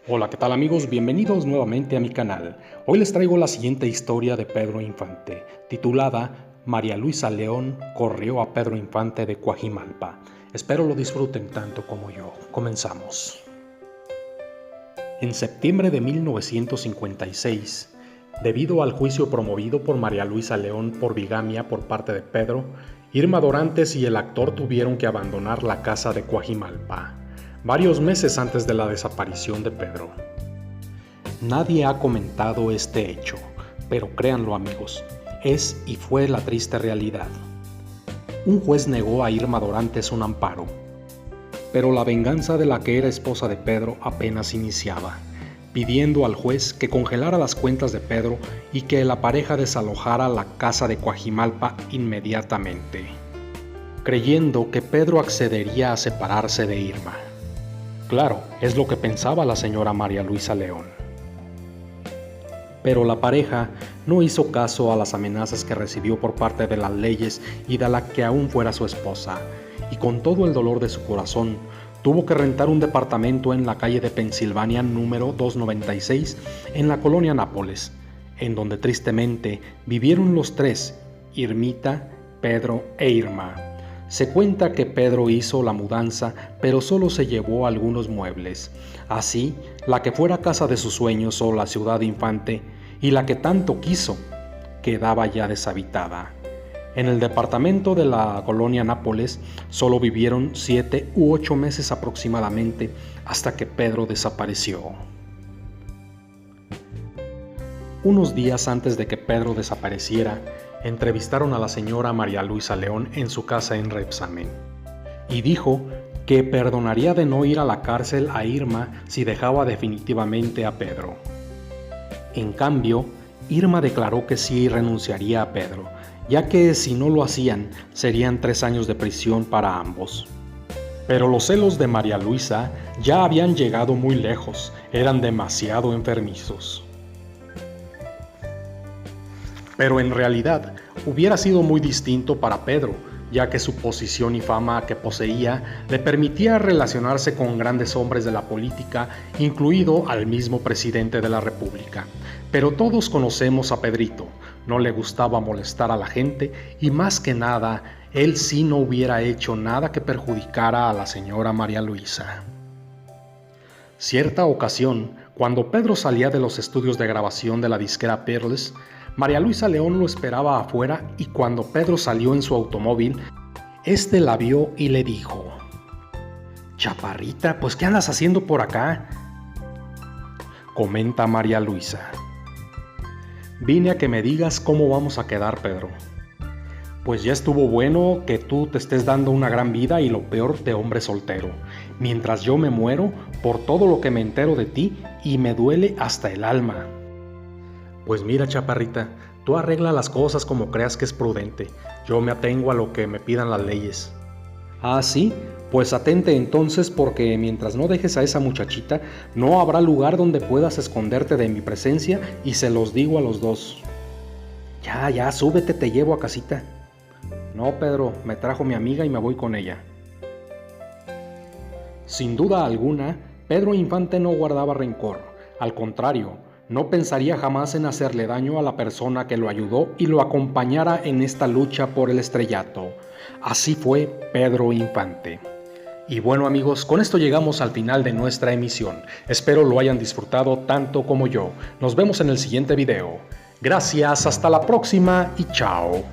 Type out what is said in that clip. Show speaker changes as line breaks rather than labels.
Hola, ¿qué tal amigos? Bienvenidos nuevamente a mi canal. Hoy les traigo la siguiente historia de Pedro Infante, titulada María Luisa León corrió a Pedro Infante de Coajimalpa. Espero lo disfruten tanto como yo. Comenzamos. En septiembre de 1956, debido al juicio promovido por María Luisa León por bigamia por parte de Pedro, Irma Dorantes y el actor tuvieron que abandonar la casa de Coajimalpa varios meses antes de la desaparición de Pedro. Nadie ha comentado este hecho, pero créanlo amigos, es y fue la triste realidad. Un juez negó a Irma Dorantes un amparo, pero la venganza de la que era esposa de Pedro apenas iniciaba, pidiendo al juez que congelara las cuentas de Pedro y que la pareja desalojara la casa de Coajimalpa inmediatamente, creyendo que Pedro accedería a separarse de Irma. Claro, es lo que pensaba la señora María Luisa León. Pero la pareja no hizo caso a las amenazas que recibió por parte de las leyes y de la que aún fuera su esposa, y con todo el dolor de su corazón, tuvo que rentar un departamento en la calle de Pensilvania número 296 en la colonia Nápoles, en donde tristemente vivieron los tres, Irmita, Pedro e Irma. Se cuenta que Pedro hizo la mudanza, pero solo se llevó algunos muebles. Así, la que fuera casa de sus sueños o la ciudad Infante, y la que tanto quiso, quedaba ya deshabitada. En el departamento de la colonia Nápoles solo vivieron 7 u 8 meses aproximadamente, hasta que Pedro desapareció. Unos días antes de que Pedro desapareciera, entrevistaron a la señora María Luisa León en su casa en Repsamen, y dijo que perdonaría de no ir a la cárcel a Irma si dejaba definitivamente a Pedro. En cambio, Irma declaró que sí renunciaría a Pedro, ya que si no lo hacían, serían 3 años de prisión para ambos. Pero los celos de María Luisa ya habían llegado muy lejos, eran demasiado enfermizos. Pero en realidad hubiera sido muy distinto para Pedro, ya que su posición y fama que poseía le permitía relacionarse con grandes hombres de la política, incluido al mismo presidente de la República. Pero todos conocemos a Pedrito, no le gustaba molestar a la gente y más que nada, él sí no hubiera hecho nada que perjudicara a la señora María Luisa. Cierta ocasión, cuando Pedro salía de los estudios de grabación de la disquera Peerless, María Luisa León lo esperaba afuera y cuando Pedro salió en su automóvil, este la vio y le dijo: «Chaparrita, pues ¿qué andas haciendo por acá?», comenta María Luisa. «Vine a que me digas cómo vamos a quedar, Pedro. Pues ya estuvo bueno que tú te estés dando una gran vida y lo peor de hombre soltero, mientras yo me muero por todo lo que me entero de ti y me duele hasta el alma». «Pues mira, chaparrita, tú arregla las cosas como creas que es prudente. Yo me atengo a lo que me pidan las leyes». «Ah, sí, pues atente entonces porque mientras no dejes a esa muchachita, no habrá lugar donde puedas esconderte de mi presencia y se los digo a los dos». Ya, súbete, te llevo a casita». «No, Pedro, me trajo mi amiga y me voy con ella». Sin duda alguna, Pedro Infante no guardaba rencor. Al contrario, no pensaría jamás en hacerle daño a la persona que lo ayudó y lo acompañara en esta lucha por el estrellato. Así fue Pedro Infante. Y bueno amigos, con esto llegamos al final de nuestra emisión. Espero lo hayan disfrutado tanto como yo. Nos vemos en el siguiente video. Gracias, hasta la próxima y chao.